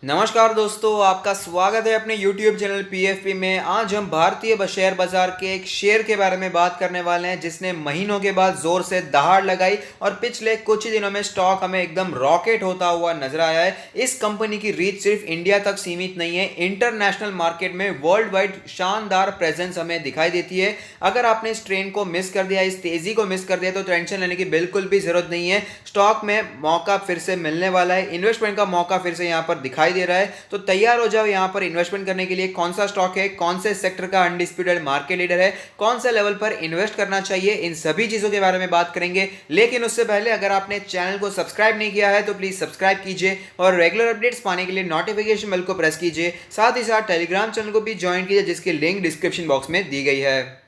नमस्कार दोस्तों, आपका स्वागत है अपने YouTube चैनल PFP में। आज हम भारतीय शेयर बाजार के एक शेयर के बारे में बात करने वाले हैं जिसने महीनों के बाद जोर से दहाड़ लगाई और पिछले कुछ ही दिनों में स्टॉक हमें एकदम रॉकेट होता हुआ नजर आया है। इस कंपनी की रीच सिर्फ इंडिया तक सीमित नहीं है, इंटरनेशनल मार्केट में वर्ल्ड वाइड शानदार प्रेजेंस हमें दिखाई देती है। अगर आपने इस ट्रेंड को मिस कर दिया, इस तेजी को मिस कर दिया, तो टेंशन लेने की बिल्कुल भी जरूरत नहीं है। स्टॉक में मौका फिर से मिलने वाला है, इन्वेस्टमेंट का मौका फिर से यहाँ पर दिखाई दे रहा है। तो तैयार हो जाओ यहां पर इन्वेस्टमेंट करने के लिए। कौन सा स्टॉक है, कौन से सेक्टर का अनडिस्प्यूटेड मार्केट लीडर है, कौन से लेवल पर इन्वेस्ट करना चाहिए, इन सभी चीजों के बारे में बात करेंगे। लेकिन उससे पहले अगर आपने चैनल को सब्सक्राइब नहीं किया है तो प्लीज सब्सक्राइब कीजिए और रेगुलर अपडेट्स पाने के लिए नोटिफिकेशन बेल को प्रेस कीजिए। साथ ही साथ टेलीग्राम चैनल को भी ज्वाइन कीजिए जिसकी लिंक डिस्क्रिप्शन बॉक्स में दी गई है।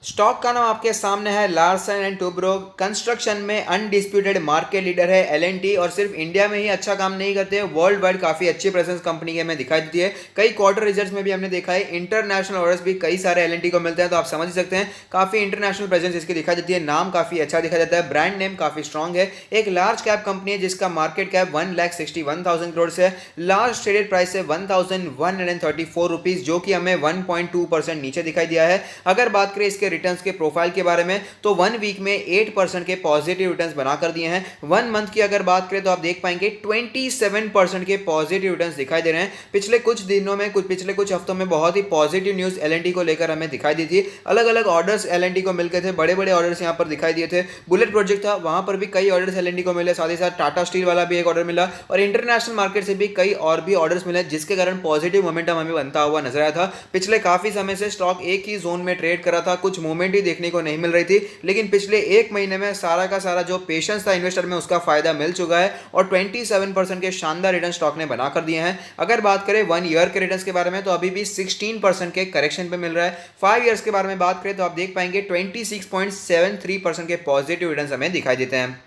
स्टॉक का नाम आपके सामने है, लार्सन एंड टुब्रो। कंस्ट्रक्शन में अनडिस्प्यूटेड मार्केट लीडर है L&T, और सिर्फ इंडिया में ही अच्छा काम नहीं करते हैं, वर्ल्ड वाइड काफी अच्छी प्रेजेंस कंपनी की हमें दिखाई देती है। कई क्वार्टर रिजल्ट्स में भी हमने देखा है, इंटरनेशनल ऑर्डर्स भी कई सारे L&T को मिलते हैं। तो आप समझ सकते हैं काफी इंटरनेशनल प्रेजेंस इसकी दिखाई देती है, नाम काफी अच्छा दिखाई देता है, ब्रांड नेम काफी स्ट्रॉन्ग है। एक लार्ज कैप कंपनी है जिसका मार्केट कैप 1,61,000 करोड़ से है। लार्ज ट्रेडेड प्राइस है 1,134 रुपीज, जो कि हमें 1.2% नीचे दिखाई दिया है। अगर बात करें इसके रिटर्न्स के प्रोफाइल के बारे में तो 1 वीक में 8% के पॉजिटिव रिटर्न्स बना कर दिए हैं। 1 मंथ की अगर बात करें तो आप देख पाएंगे 27% के पॉजिटिव रिटर्न्स दिखाई दे रहे हैं। पिछले कुछ दिनों में पिछले कुछ हफ्तों में बहुत ही पॉजिटिव न्यूज L&T को लेकर हमें दिखाई दी थी। अलग अलग ऑर्डर्स L&T को मिल गए थे, बड़े बड़े ऑर्डर्स यहां पर दिखाई दिए थे। बुलेट प्रोजेक्ट था, वहां पर भी कई ऑर्डर्स L&T को मिले, साथ ही साथ टाटा स्टील वाला भी एक ऑर्डर मिला और इंटरनेशनल मार्केट से भी कई और भी ऑर्डर्स मिले, जिसके कारण पॉजिटिव मोमेंटम हमें बनता हुआ नजर आया था। पिछले काफी समय से स्टॉक एक ही जोन में ट्रेड कर रहा था, कुछ मूवमेंट ही देखने को नहीं मिल रही थी, लेकिन पिछले एक महीने में सारा का सारा जो पेशेंस था इन्वेस्टर में उसका फायदा मिल चुका है और 27% के शानदार रिटर्न स्टॉक ने बनाकर दिए हैं। अगर बात करें 1 ईयर के रिटर्न्स के बारे में तो अभी भी 16% के करेक्शन पे मिल रहा है। 5 ईयर्स के बारे में बात करें तो आप देख पाएंगे 26.73% के पॉजिटिव रिटर्न्स हमें दिखाई देते हैं।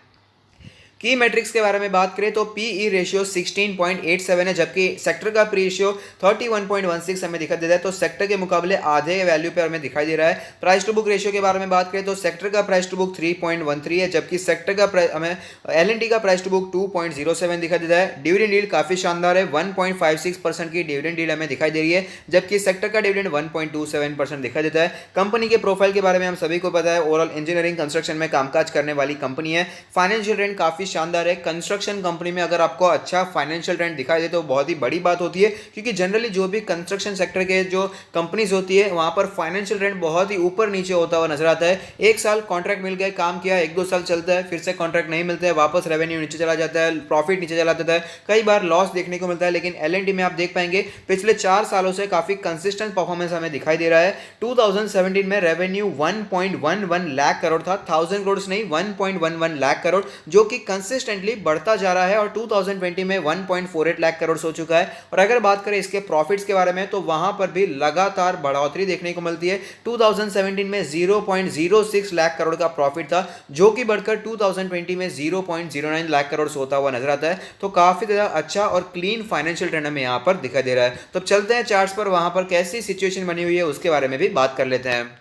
की मैट्रिक्स के बारे में बात करें तो पीई रेशियो 16.87 है, जबकि सेक्टर का पी रेशियो 31.16 हमें दिखाई देता है, तो सेक्टर के मुकाबले आधे वैल्यू पे हमें दिखाई दे रहा है। प्राइस टू बुक रेशियो के बारे में बात करें तो सेक्टर का प्राइस टू बुक 3.13 है, जबकि सेक्टर का हमें L&T का प्राइस टू बुक 2.07 दिखाई देता है। डिविडेंड यील्ड काफी शानदार है, 1.56% की डिविडेंड यील्ड हमें दिखाई दे रही है, जबकि सेक्टर का डिविडेंड 1.27% दिखाई देता है। कंपनी के प्रोफाइल के बारे में हम सभी को पता है, ओवरऑल इंजीनियरिंग कंस्ट्रक्शन में कामकाज करने वाली कंपनी है। फाइनेंशियल रेंट काफी शानदार है। कंस्ट्रक्शन कंपनी में अगर आपको अच्छा फाइनेंशियल ट्रेंड दिखाई दे तो बहुत ही बड़ी बात होती है, क्योंकि जनरली जो भी कंस्ट्रक्शन सेक्टर के जो कंपनीज होती है वहां पर फाइनेंशियल ट्रेंड बहुत ही ऊपर नीचे होता हुआ नजर आता है। एक साल कॉन्ट्रैक्ट मिल गया, काम किया, 1-2 साल चलता है, फिर से कॉन्ट्रैक्ट नहीं मिलता है, वापस रेवेन्यू नीचे चला जाता है, प्रॉफिट नीचे चला जाता है, कई बार लॉस देखने को मिलता है। लेकिन L&T में आप देख पाएंगे पिछले 4 सालों से काफी कंसिस्टेंट परफॉर्मेंस हमें दिखाई दे रहा है। 2017 में रेवेन्यू 1.11 लाख करोड़ था, 1000 करोड़ नहीं, 1.11 लाख करोड़, जो कि कंसिस्टेंटली बढ़ता जा रहा है और 2020 में 1.48 लाख करोड़ हो चुका है। और अगर बात करें इसके प्रॉफिट्स के बारे में तो वहां पर भी लगातार बढ़ोतरी देखने को मिलती है। 2017 में 0.06 लाख करोड़ का प्रॉफिट था, जो कि बढ़कर 2020 में 0.09 लाख करोड़ होता हुआ नजर आता है। तो काफी ज्यादा अच्छा और क्लीन फाइनेंशियल ट्रेंड हमें यहां पर दिखाई दे रहा है। तो चलते हैं चार्ट्स पर, वहां पर कैसी सिचुएशन बनी हुई है उसके बारे में भी बात कर लेते हैं।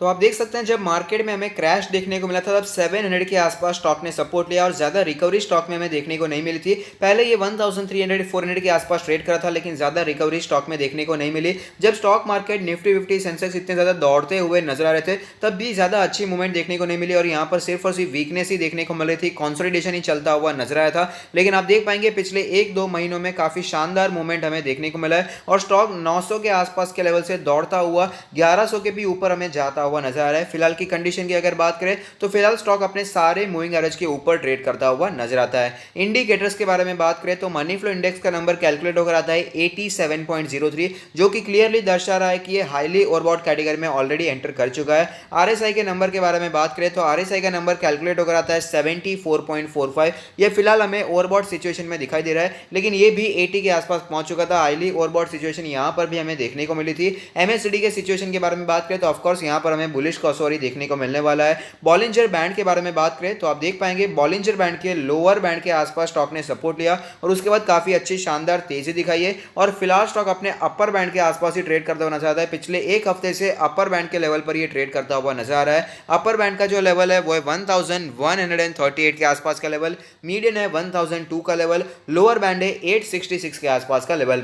तो आप देख सकते हैं जब मार्केट में हमें क्रैश देखने को मिला था तब 700 के आसपास स्टॉक ने सपोर्ट लिया और ज्यादा रिकवरी स्टॉक में हमें देखने को नहीं मिली थी। पहले ये 1300-400 के आसपास ट्रेड करा था, लेकिन ज्यादा रिकवरी स्टॉक में देखने को नहीं मिली। जब स्टॉक मार्केट निफ्टी 50 सेंसेक्स इतने ज्यादा दौड़ते हुए नजर आ रहे थे तब भी ज्यादा अच्छी मूवमेंट देखने को नहीं मिली और यहाँ पर सिर्फ और सिर्फ वीकनेस ही देखने को मिल रही थी, कॉन्सोलिडेशन ही चलता हुआ नजर आया था। लेकिन आप देख पाएंगे पिछले 1-2 महीनों में काफी शानदार मूवमेंट हमें देखने को मिला है और स्टॉक 900 के आसपास के लेवल से दौड़ता हुआ 1100 के भी ऊपर हमें जाता हुआ नजर आ रहा है। फिलहाल की कंडीशन की अगर बात करें तो फिलहाल स्टॉक अपने सारे मूविंग एवरेज के ऊपर ट्रेड करता हुआ नजर आता है। इंडिकेटर्स के बारे में बात करें तो मनी फ्लो इंडेक्स का नंबर कैलकुलेट होकर आता है 87.03, जो कि क्लियरली दर्शा रहा है कि ये हाईली ओवरबॉट कैटेगरी में ऑलरेडी एंटर कर चुका है। आरएसआई के नंबर के बारे में बात करें तो आरएसआई का नंबर कैलकुलेट होकर आता है 74.45। ये फिलहाल हमें ओवरबॉट सिचुएशन में दिखाई दे रहा है, लेकिन ये भी 80 के आसपास पहुंच चुका था। हाईली ओवरबॉट सिचुएशन यहां पर भी हमें देखने को मिली थी। एमएससीडी के सिचुएशन के बारे में बात करें तो ऑफकोर्स यहां पर हमें बुलिश क्रॉसओवर देखने को मिलने वाला है। बॉलिंजर बैंड के बारे में बात करें तो आप देख पाएंगे बॉलिंजर बैंड के लोअर बैंड के आसपास स्टॉक ने सपोर्ट लिया और उसके बाद काफी अच्छी शानदार तेजी दिखाई है और फिलहाल स्टॉक अपने अपर बैंड के आसपास ही ट्रेड करता हुआ नजर आता है। पिछले एक हफ्ते से अपर बैंड के लेवल पर ये ट्रेड करता हुआ नजर आ रहा है। अपर बैंड का जो लेवल है वो है 1138 के आसपास का लेवल, मीडियन है 1002 का लेवल, लोअर बैंड है 866 के आसपास का लेवल।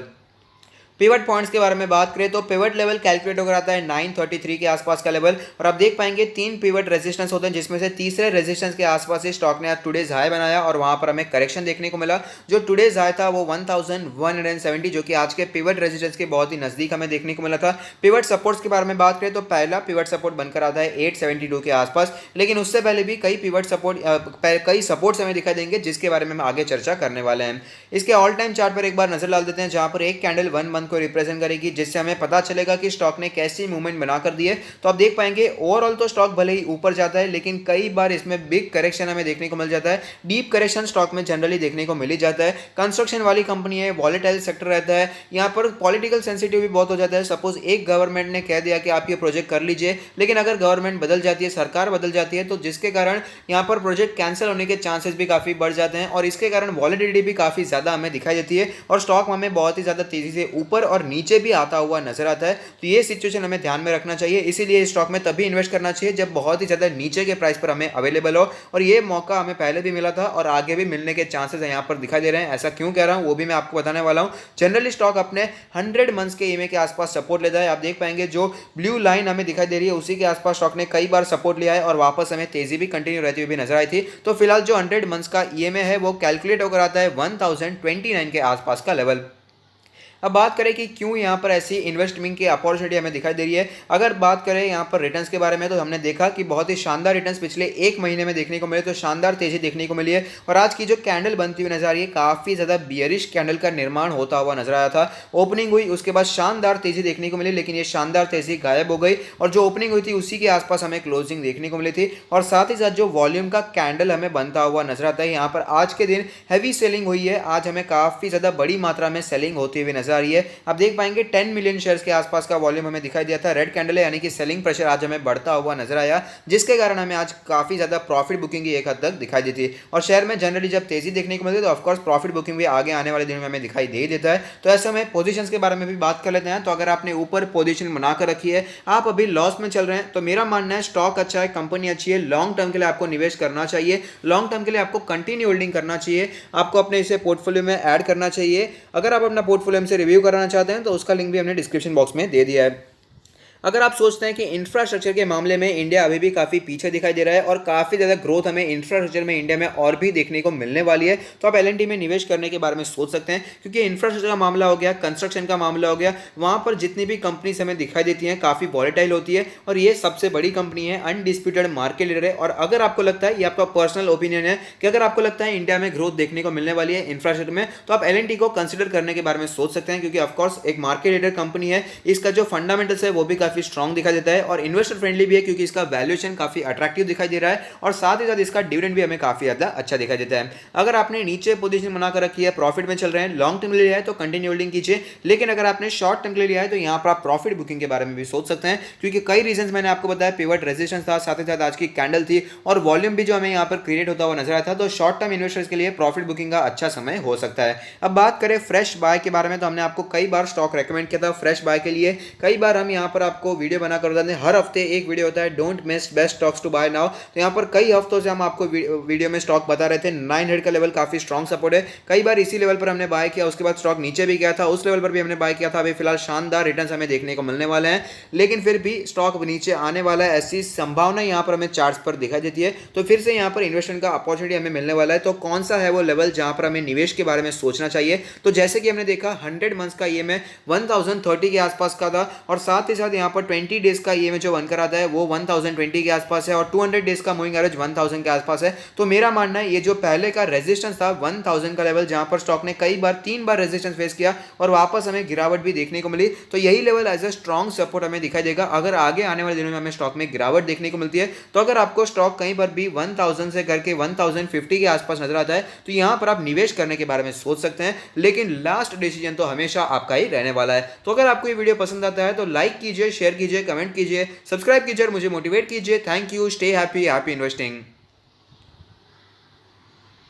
पिवट पॉइंट्स के बारे में बात करें तो पिवट लेवल कैलकुलेट होकर आता है 933 के आसपास का लेवल और आप देख पाएंगे 3 पिवट रेजिस्टेंस होते हैं जिसमें से तीसरे रेजिस्टेंस के आसपास ही स्टॉक ने आज टुडेज हाई बनाया और वहां पर हमें करेक्शन देखने को मिला। जो टुडेज हाई था वो 1170 जो कि आज के पिवट रेजिस्टेंस के बहुत ही नजदीक हमें देखने को मिला था। पिवट सपोर्ट्स के बारे में बात करें तो पहला पिवट सपोर्ट बनकर आता है 872 के आसपास, लेकिन उससे पहले भी कई सपोर्ट्स हमें दिखाई देंगे जिसके बारे में हम आगे चर्चा करने वाले हैं। इसके ऑल टाइम चार्ट पर एक बार नजर डाल देते हैं जहां पर एक कैंडल 1 मंथ को रिप्रेजेंट करेगी जिससे हमें पता चलेगा कि स्टॉक ने कैसी मूवमेंट बनाकर दी है। तो आप देख पाएंगे ओवरऑल तो स्टॉक भले ही ऊपर जाता है लेकिन कई बार इसमें बिग करेक्शन हमें देखने को मिल जाता है। डीप करेक्शन स्टॉक में जनरली देखने को मिल ही जाता है। कंस्ट्रक्शन वाली कंपनी है, वॉलेटाइल सेक्टर रहता है, यहाँ पर पॉलिटिकल सेंसिटिव भी बहुत हो जाता है। सपोज एक गवर्नमेंट ने कह दिया कि आप ये प्रोजेक्ट कर लीजिए, लेकिन अगर गवर्नमेंट बदल जाती है, सरकार बदल जाती है, तो जिसके कारण यहाँ पर प्रोजेक्ट कैंसिल होने के चांसेस भी काफी बढ़ जाते हैं और इसके कारण वॉलेटिलिटी भी काफी ज्यादा हमें दिखाई देती है और स्टॉक हमें बहुत ही ज्यादा तेजी से ऊपर और नीचे भी आता हुआ नजर आता है। तो ये सिचुएशन हमें ध्यान में रखना चाहिए, इसीलिए स्टॉक में तभी इन्वेस्ट करना चाहिए जब बहुत ही ज्यादा नीचे के प्राइस पर हमें अवेलेबल हो और ये मौका हमें पहले भी मिला था और आगे भी मिलने के चांसेस यहाँ पर दिखाई दे रहे हैं। ऐसा क्यों कह रहा हूं वो भी मैं आपको बताने वाला हूं। जनरली स्टॉक अपने 100 मंथ्स के ईएमए के आसपास सपोर्ट लेता है। आप देख पाएंगे जो ब्लू लाइन हमें दिखाई दे रही है उसी के आसपास स्टॉक ने कई बार सपोर्ट लिया है और वापस हमें तेजी भी कंटिन्यू रहती हुई भी नजर आई थी। तो फिलहाल जो 100 मंथ्स का ईएमए है वो कैलकुलेट होकर आता है 1029 के आसपास का लेवल। अब बात करें कि क्यों यहाँ पर ऐसी इन्वेस्टमेंट की अपॉर्चुनिटी हमें दिखाई दे रही है। अगर बात करें यहाँ पर रिटर्न्स के बारे में तो हमने देखा कि बहुत ही शानदार रिटर्न्स पिछले एक महीने में देखने को मिले, तो शानदार तेजी देखने को मिली है और आज की जो कैंडल बनती हुई नजर आ रही है काफी ज्यादा बियरिश कैंडल का निर्माण होता हुआ नजर आया था। ओपनिंग हुई उसके बाद शानदार तेजी देखने को मिली, लेकिन ये शानदार तेजी गायब हो गई और जो ओपनिंग हुई थी उसी के आसपास हमें क्लोजिंग देखने को मिली थी और साथ ही साथ जो वॉल्यूम का कैंडल हमें बनता हुआ नजर आता है। यहाँ पर आज के दिन हैवी सेलिंग हुई है, आज हमें काफी ज्यादा बड़ी मात्रा में सेलिंग होती हुई नजर आ रही है। अब देख पाएंगे 10 मिलियन शेयर्स के आसपास का वॉल्यूम हमें दिखाई दिया था। रेड कैंडल है यानी कि सेलिंग प्रेशर आज हमें बढ़ता हुआ नजर आया, जिसके कारण हमें आज काफी ज्यादा प्रॉफिट बुकिंग की एक हद तक दिखाई देती है और शेयर में जनरली जब तेजी देखने को मिलती है तो ऑफकोर्स प्रॉफिट बुकिंग भी आगे आने वाले दिनों में हमें दिखाई दे देता है। तो ऐसे में पोजीशंस के बारे में भी बात कर लेते हैं। तो अगर आपने ऊपर पोजीशन बनाकर रखी है, आप अभी लॉस में चल रहे हैं, तो मेरा मानना है स्टॉक अच्छा है, कंपनी अच्छी है, लॉन्ग टर्म के लिए आपको निवेश करना चाहिए, लॉन्ग टर्म के लिए आपको कंटिन्यू होल्डिंग करना चाहिए, आपको अपने इसे पोर्टफोलियो में ऐड करना चाहिए। अगर आप अपना पोर्टफोलियो से रिव्यू कराना चाहते हैं तो उसका लिंक भी हमने डिस्क्रिप्शन बॉक्स में दे दिया है। अगर आप सोचते हैं कि इंफ्रास्ट्रक्चर के मामले में इंडिया अभी भी काफ़ी पीछे दिखाई दे रहा है और काफ़ी ज़्यादा ग्रोथ हमें इंफ्रास्ट्रक्चर में इंडिया में और भी देखने को मिलने वाली है, तो आप एल&टी में निवेश करने के बारे में सोच सकते हैं, क्योंकि इंफ्रास्ट्रक्चर का मामला हो गया, कंस्ट्रक्शन का मामला हो गया, वहाँ पर जितनी भी कंपनीज हमें दिखाई देती हैं काफ़ी वॉलेटाइल होती है और ये सबसे बड़ी कंपनी है, अनडिस्प्यूटेड मार्केट लीडर है। और अगर आपको लगता है, ये आपका पर्सनल ओपिनियन है, कि अगर आपको लगता है इंडिया में ग्रोथ देखने को मिलने वाली है इंफ्रास्ट्रक्चर में, तो आप एल&टी को कंसिडर करने के बारे में सोच सकते हैं, क्योंकि ऑफकोर्स एक मार्केट लीडर कंपनी है, इसका जो फंडामेंटल्स है वो भी काफ़ी स्ट्रॉन्ग दिखाई देता है और इन्वेस्टर फ्रेंडली भी है, क्योंकि इसका वैल्यूएशन काफी अट्रैक्टिव दिखाई दे रहा है और साथ ही साथ इसका डिविडेंड भी हमें काफी ज्यादा अच्छा दिखाई देता है। अगर आपने नीचे पोजीशन बनाकर रखी है, प्रॉफिट में चल रहे हैं, लॉन्ग टर्म के लिए लिया है तो कंटिन्यू होल्डिंग कीजिए, लेकिन अगर आपने शॉर्ट टर्म के लिए लिया है तो यहां पर आप प्रॉफिट बुकिंग के बारे में भी सोच सकते हैं, क्योंकि कई रीजन मैंने आपको बताया, पिवट रेजिस्टेंस था, साथ ही साथ आज की कैंडल थी और वॉल्यूम भी जो हमें यहाँ पर क्रिएट होता हुआ नजर आया था। तो शॉर्ट टर्म इन्वेस्टर्स के लिए प्रॉफिट बुकिंग का अच्छा समय हो सकता है। अब बात करें फ्रेश बाय के बारे में, तो हमने आपको कई बार स्टॉक रेकमेंड किया था फ्रेश बाय के लिए, कई बार हम यहाँ पर आपको वीडियो बनाकर बताते हैं, हर हफ्ते एक वीडियो होता है don't miss best stocks to buy now. तो यहाँ पर कई हफ्तों से हम आपको वीडियो में स्टॉक बता रहे थे, 900 का लेवल काफी स्ट्रॉन्ग सपोर्ट है, कई बार इसी लेवल पर हमने बाय किया, उसके बाद स्टॉक नीचे भी गया था, उस लेवल पर भी हमने बाय किया था। अभी फिलहाल शानदार रिटर्न्स हमें देखने को मिलने वाले हैं, लेकिन फिर भी स्टॉक नीचे आने वाला है, ऐसी संभावना यहाँ पर हमें चार्ट्स पर दिखाई देती है। तो फिर से यहाँ पर इन्वेस्टमेंट का अपॉर्चुनिटी हमें मिलने वाला है। तो कौन सा है वो लेवल जहां पर हमें निवेश के बारे में सोचना चाहिए? तो जैसे कि हमने देखा 100 मंथ्स का ईएमए 1030 के आसपास का था और साथ ही साथ यहाँ पर 20 डेज का ईएमए जो बनकर आता है वो 1020 के आसपास है और 200 डेज का मूविंग एवरेज 1000 के आसपास है। तो मेरा मानना है ये जो पहले का रेजिस्टेंस था 1000 का लेवल, जहां पर स्टॉक ने कई बार 3 बार रेजिस्टेंस फेस किया और वापस हमें गिरावट भी देखने को मिली, तो यही level as a strong support हमें दिखाई देगा। अगर आगे आने वाले दिनों में हमें स्टॉक में गिरावट देखने को मिलती है, तो अगर आपको स्टॉक कहीं पर भी 1000 से करके 1050 के आसपास नजर आता है, तो यहां पर आप निवेश करने के बारे में सोच सकते हैं, लेकिन लास्ट डिसीजन तो हमेशा आपका ही रहने वाला है। तो अगर आपको ये वीडियो पसंद आता है तो लाइक कीजिए, शेयर कीजिए, कमेंट कीजिए, सब्सक्राइब कीजिए और मुझे मोटिवेट कीजिए। Thank you, stay happy, happy investing.